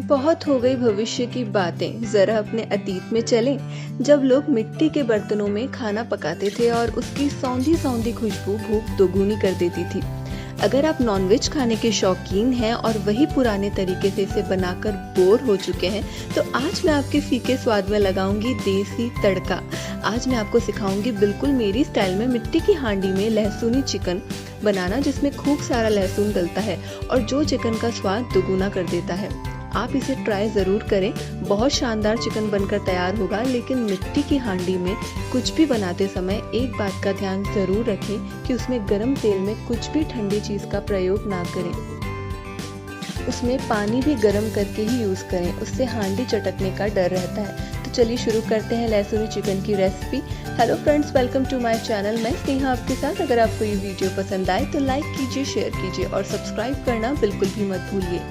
बहुत हो गई भविष्य की बातें, जरा अपने अतीत में चलें, जब लोग मिट्टी के बर्तनों में खाना पकाते थे और उसकी सौंधी सौंधी खुशबू भूख दोगुनी कर देती थी। अगर आप नॉनवेज खाने के शौकीन हैं और वही पुराने तरीके से इसे बनाकर बोर हो चुके हैं, तो आज मैं आपके फीके स्वाद में लगाऊंगी देसी तड़का। आज मैं आपको सिखाऊंगी बिल्कुल मेरी स्टाइल में मिट्टी की हांडी में लहसुनी चिकन बनाना, जिसमें खूब सारा लहसुन डलता है और जो चिकन का स्वाद दोगुना कर देता है। आप इसे ट्राई ज़रूर करें, बहुत शानदार चिकन बनकर तैयार होगा। लेकिन मिट्टी की हांडी में कुछ भी बनाते समय एक बात का ध्यान ज़रूर रखें कि उसमें गर्म तेल में कुछ भी ठंडी चीज़ का प्रयोग ना करें। उसमें पानी भी गर्म करके ही यूज़ करें, उससे हांडी चटकने का डर रहता है। तो चलिए शुरू करते हैं लहसुनी चिकन की recipe. Hello friends, welcome to my channel. मैं स्नेहा आपके साथ। अगर आपको ये वीडियो पसंद आए तो लाइक कीजिए, शेयर कीजिए और सब्सक्राइब करना बिल्कुल भी मत भूलिए।